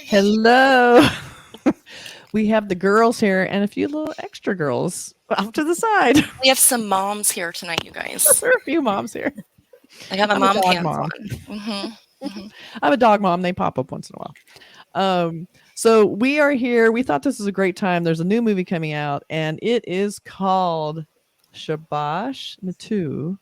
Hello. We have the girls here and a few little extra girls off to the side. We have some moms here tonight, you guys. There are a few moms here. I have a I'm a mom dog pants mom. on. I'm a dog mom. They pop up once in a while. So we are here. We thought this was a great time. There's a new movie coming out, and it is called Shabaash Mithu,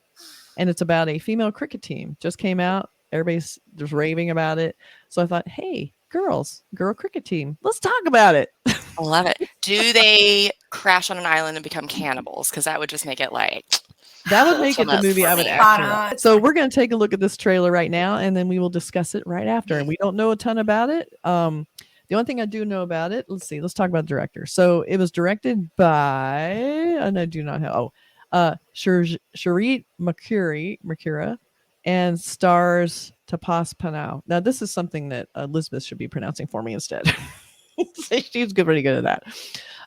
and it's about a female cricket team. Just came out. Everybody's just raving about it. So I thought, hey, girl cricket team, let's talk about it. I love it. Do they crash on an island and become cannibals? Because that would just make it like... That would make it the movie I would actually watch. So we're going to take a look at this trailer right now, and then we will discuss it right after. And we don't know a ton about it. The only thing I do know about it, let's talk about the director. So it was directed by, and I do not have, Sharit Makura, and stars Taapsee Pannu. Now, this is something that Elizabeth should be pronouncing for me instead. She's pretty good at that.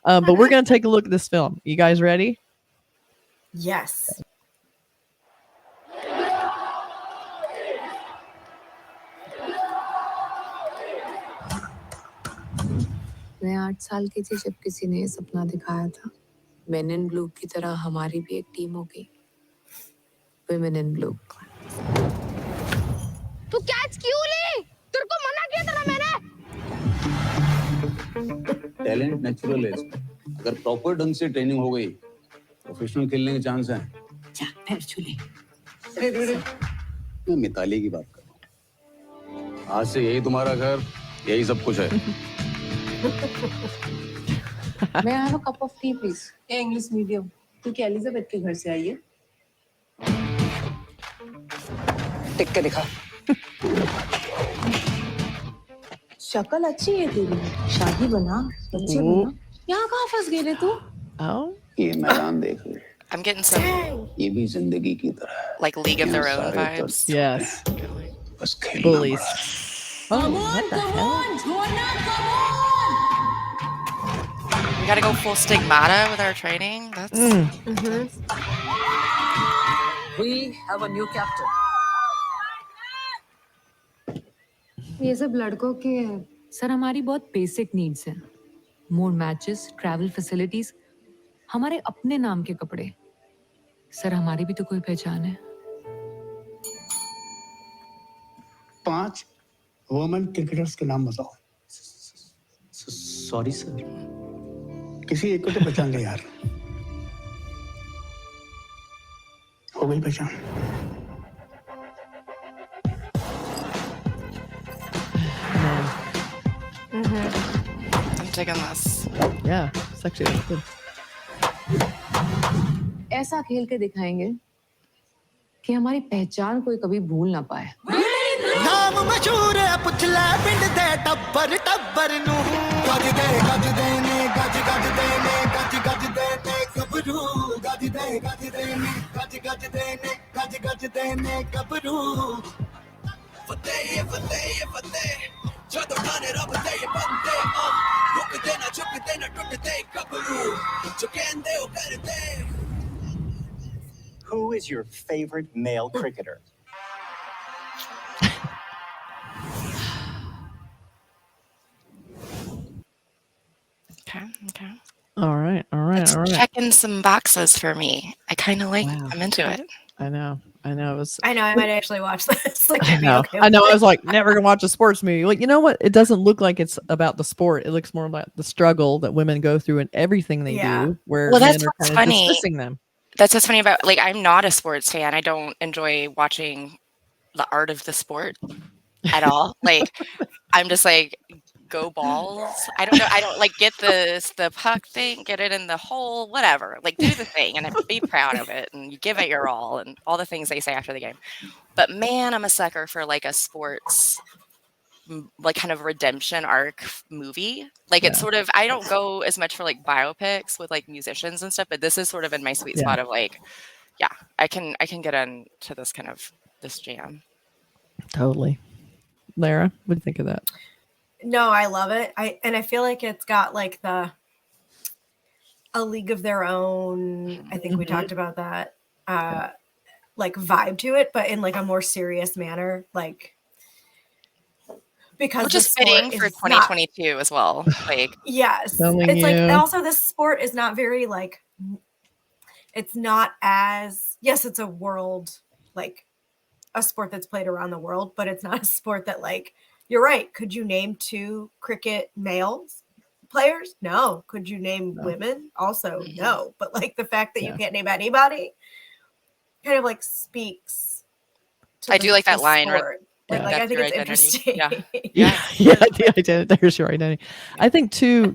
But we're going to take a look at this film. You guys ready? Yes. मैं 8 साल की थी जब किसी ने ये सपना दिखाया था मेन इन ब्लू की तरह हमारी भी एक टीम होगी women in blue तू कैच क्यों ली तेरे को मना किया था ना मैंने टैलेंट नेचुरल है अगर प्रॉपर ढंग से ट्रेनिंग हो गई प्रोफेशनल खेलने के चांस हैं जा पैर छूले मैं मिताली की बात कर रहा हूँ आज से यही तुम्हारा घर यही सब कुछ है May I have a cup of tea, please? Yeah, English medium. तू क्या एलिजाबेथ के घर से आई है? टिक के दिखा। शक्ल अच्छी है तेरी। शादी बना, बच्चे बना। यहाँ कहाँ फंस गए रे तू? Oh, ये मैदान देख ले I'm getting some ये भी जिंदगी की तरह है like League of Their Own vibes. yes. बस खेलना Bullies. पड़ा। Oh, what the hell? We gotta go full stigmata with our training. That's We have a new captain. ये सब लड़कों के सर हमारी बहुत बेसिक नीड्स हैं मोर मैचेस ट्रैवल फैसिलिटीज हमारे अपने नाम के कपड़े सर हमारी भी तो कोई पहचान है 5 वुमेन क्रिकेटर्स के नाम बताओ सॉरी सर किसी एक को तो पहचान गए यार हो गई पहचान I'm digging this. Yeah, it's actually really good. ऐसा खेल के दिखाएंगे कि हमारी पहचान कोई कभी भूल ना पाए नाम मशहूर है पुछला पिंड दे टब्बर टब्बर नु गज दे ने गज गज दे ने गज गज दे ने कबरू गज दे ने गज गज दे ने गज गज दे ने कबरू फतेह फतेह फतेह जदों ठाने रब दे बंदे रुकदे ना झुकदे ना टुटदे कबरू जो कहंदे ओ करदे Who is your favorite male cricketer? Okay. All right. It's checking some boxes for me. I kind of like. Wow. I'm into it. I know. I might actually watch this. Like, I know. I was like, never gonna watch a sports movie. Like, you know what? It doesn't look like it's about the sport. It looks more like the struggle that women go through and everything they do. Where well, men that's are what's kind of funny. dismissing them. That's what's funny about. Like, I'm not a sports fan. I don't enjoy watching the art of the sport at all. Like, I'm just like, go balls. I don't know. I don't like get the puck thing, get it in the hole, whatever. Like, do the thing and be proud of it, and you give it your all, and all the things they say after the game. But man, I'm a sucker for like a sports, like kind of redemption arc movie. Like it's sort of, I don't go as much for like biopics with like musicians and stuff, but this is sort of in my sweet spot of like, I can get into this kind of this jam. Totally. Lara, what do you think of that? No, I love it. I feel like it's got like a League of Their Own. I think we talked about that. Like vibe to it, but in like a more serious manner. Like because Which the is fitting sport for is not 2022 as well. Like, yes. Telling It's like, and you. also this sport is not very like, it's not as, yes, it's a world, like a sport that's played around the world, but it's not a sport that, like, you're right. Could you name 2 cricket males players? No. Could you name No. women? Also, Mhm. no. But like the fact that Yeah. you can't name anybody kind of like speaks to I do like that the line where, sport. Yeah. And like, I that's think your it's identity. interesting. Yeah. Yeah, yeah, the identity. There's your identity. I think too,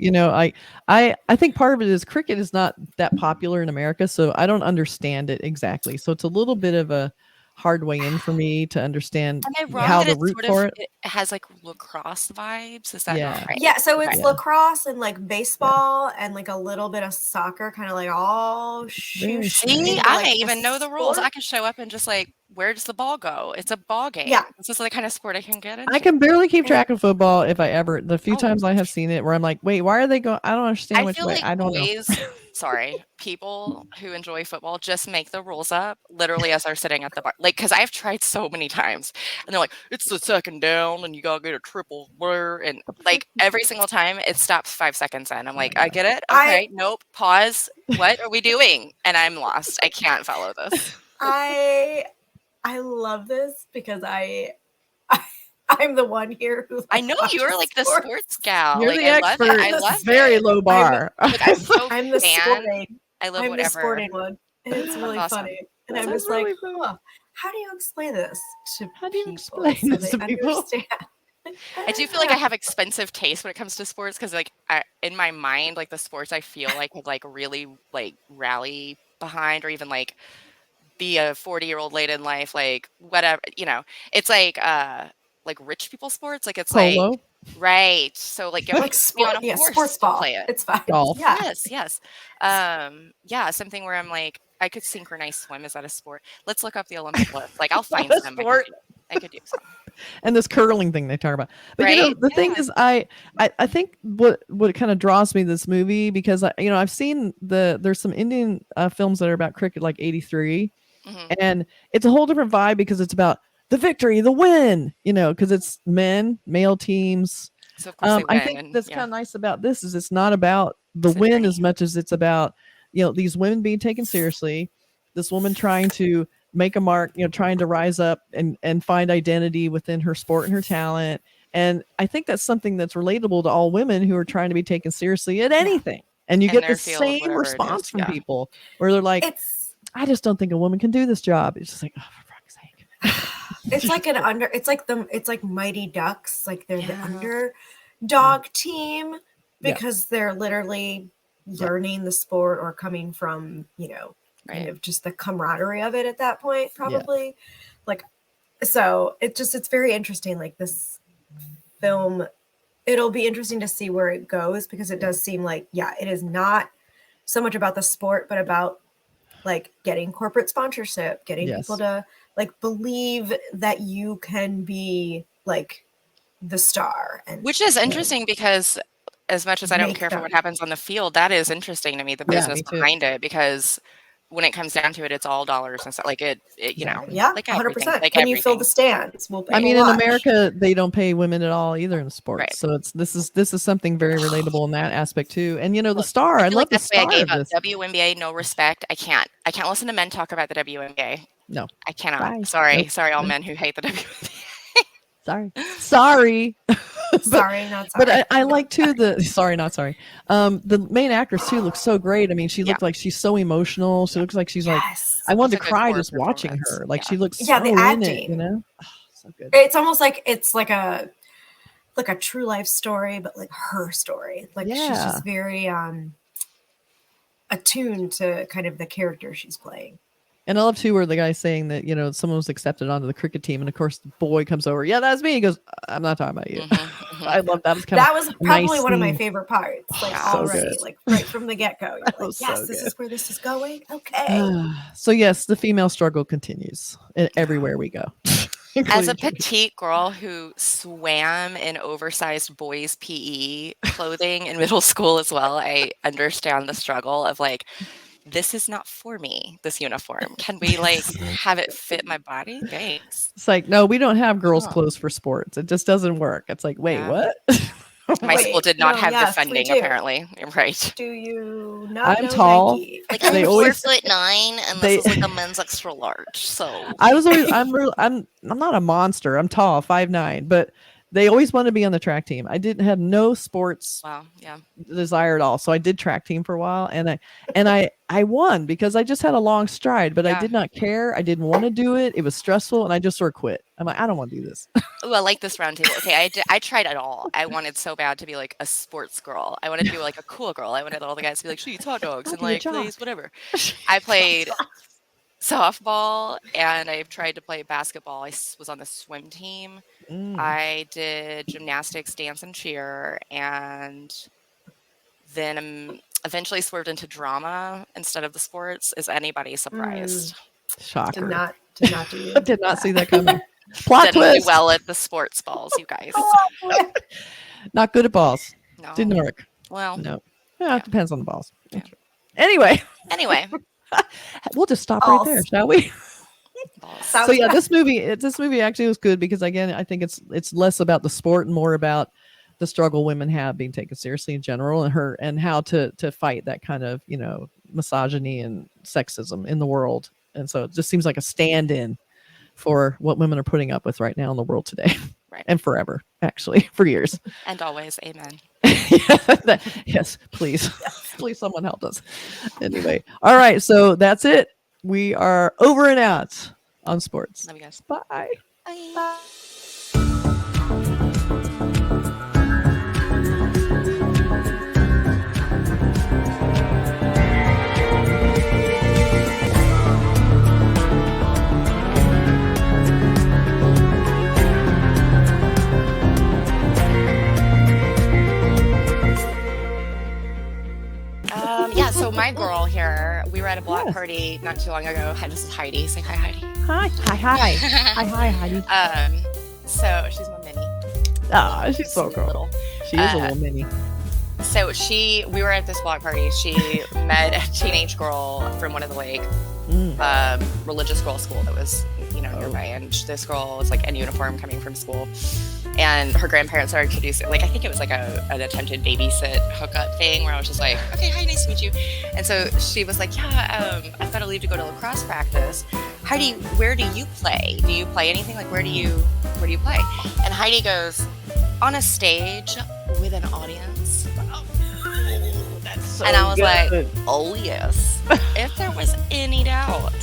I think part of it is cricket is not that popular in America, so I don't understand it exactly. So it's a little bit of a hard way in for me to understand Am I wrong how that to it's root sort for of, it. it has like lacrosse vibes? Is that Yeah. not right? Yeah, so it's Okay. Yeah. lacrosse and like baseball and like a little bit of soccer, kind of like all Very shoosh See, into, I like, may a even know the rules. I sport. can show up and just like, where does the ball go? It's a ball game. Yeah. This is the kind of sport I can get into. I can barely keep track of football if I ever. The few Oh. times I have seen it, where I'm like, wait, why are they going? I don't understand I which feel way. like I don't know. boys, sorry, people who enjoy football just make the rules up literally as they're sitting at the bar. Like, because I've tried so many times, and they're like, it's the second down, and you gotta get a triple blur, and like every single time it stops 5 seconds in. I'm like, I get it. Okay, nope, pause. What are we doing? And I'm lost. I can't follow this. I love this because I'm the one here who, like, I know you're watches like the sports. sports gal. You're Like, the I love expert. it. I love Very it. low bar. Like, I'm so I'm the fan. sporting. I love I'm the whatever. sporting one. And it's really Awesome. funny. And That I'm is just like, really funny. huh, how do you explain this to How do you people explain so this they to people? understand? I do feel like I have expensive taste when it comes to sports because, like, in my mind, like the sports I feel like would like really like rally behind, or even like be a 40-year-old late in life, like whatever, it's like rich people sports, like it's like Polo, right. So like get Like me on sport, a yeah, horse sports to ball. play it. It's fine. golf. Yeah. Yes. Yeah, something where I'm like, I could synchronized swim. Is that a sport? Let's look up the Olympic list. Like I'll find a some. sport. I could do some. And this curling thing they talk about. But Right? the thing Yeah. is, I think what kind of draws me to this movie, because I've seen there's some Indian films that are about cricket, like 83, Mhm. and it's a whole different vibe because it's about the victory, the win, because it's male teams. So of course they I win, think and that's yeah. kind of nice about this is it's not about the It's a win journey. as much as it's about these women being taken seriously, this woman trying to make a mark, trying to rise up and find identity within her sport and her talent. And I think that's something that's relatable to all women who are trying to be taken seriously at anything. And you In get their the field, same whatever it response is, from yeah. people where they're like, I just don't think a woman can do this job. It's just like, oh, for fuck's sake. It's like it's like Mighty Ducks, like they're the Yeah. underdog team Yeah. because they're literally learning the sport or coming from, kind Right. of just the camaraderie of it at that point, probably. Like, so it's very interesting. Like this film, it'll be interesting to see where it goes because it does seem like, it is not so much about the sport, but about like getting corporate sponsorship, getting people to like believe that you can be like the star. And Which is interesting because as much as I don't Make care for what them. happens on the field, that is interesting to me, the Yeah, business me too. behind it, because when it comes down to it, it's all dollars and stuff. Like it Exactly. Yeah, like 100%. everything. Like Can you fill everything. the stands? We'll I pay mean, a in lot. America, they don't pay women at all either in sports. Right. So this is something very relatable in that aspect too. And the star, I feel love like the that's why I star gave of up this. WNBA. No respect. I can't listen to men talk about the WNBA. No, I cannot. Bye. Sorry, Nope. sorry, all Nope. men who hate the WNBA. Sorry. Sorry, not sorry. But I like too sorry, not sorry. The main actress too looks so great. I mean, she looked like she's so emotional. She looks like she's like I wanted It's to a good cry core just watching performance. her. Like Yeah. she looks Yeah, so the in acting. it, Oh, so good. It's almost like it's like a true life story, but like her story. Like she's Yeah. just very attuned to kind of the character she's playing. And I love too where the guy's saying that someone was accepted onto the cricket team, and of course the boy comes over. Yeah, that's me. He goes, I'm not talking about you. I love that. That was probably nice one of my scene. favorite parts. Like So already, good. like right from the get go, you're like, was yes, so this good. is where this is going. Okay. So yes, the female struggle continues everywhere we go. As a including church. petite girl who swam in oversized boys' PE clothing in middle school as well, I understand the struggle of like this is not for me, this uniform. Can we like have it fit my body? Thanks. It's like, no, we don't have girls' Oh. clothes for sports. It just doesn't work. It's like, wait, Yeah. what? My school did not no, have yes, the funding, we do. apparently. Right. Do you not I'm know tall. Nike? Like They I'm always- 4'9", and they- this is like a men's extra large. So I'm not a monster. I'm tall, 5'9", but they always wanted to be on the track team. I didn't have no sports wow, yeah. desire at all. So I did track team for a while, and I won because I just had a long stride, but I Yeah. did not care. I didn't want to do it. It was stressful, and I just sort of quit. I'm like, I don't want to do this. Oh, I like this round table. Okay, I tried it all. I wanted so bad to be like a sports girl. I wanted to be like a cool girl. I wanted all the guys to be like, she eats hot dogs I'll and be a like jock. plays whatever. I played softball and I've tried to play basketball. I was on the swim team. Mm. I did gymnastics, dance, and cheer, and then eventually swerved into drama instead of the sports. Is anybody surprised? Shocker. Did not do. I did not see that coming. Plot Didn't twist. do well at the sports balls, you guys. Not good at balls. No. Didn't work. Well, No. Yeah, it depends on the balls. Anyway, anyway, we'll just stop right there, Balls. shall we? balls. So yeah, this movie actually was good because again, I think it's less about the sport and more about the struggle women have being taken seriously in general, and how to fight that kind of misogyny and sexism in the world. And so it just seems like a stand-in for what women are putting up with right now in the world today, Right. and forever, actually, for years. And always, amen. Yes, please, please, someone help us. Anyway, all right, so that's it. We are over and out on sports. Love you guys. Bye. Bye. Yeah, so my girl here, we were at a block Yes. party not too long ago. Hi, this is Heidi. Say hi, Heidi. Hi, hi, Heidi. So she's my mini. Ah, she's so Sweet cool. little. She is a little mini. So we were at this block party. She met a teenage girl from one of the religious girl school that was nearby, and this girl was like in uniform coming from school, and her grandparents are introducing, like I think it was like an attempted babysit hookup thing where I was just like, okay, hi, nice to meet you. And so she was like, yeah, I've got to leave to go to lacrosse practice. Heidi, where do you play? Do you play anything? Like where do you play? And Heidi goes, on a stage with an audience. That's so And I was good. like, oh yes. If there was any doubt.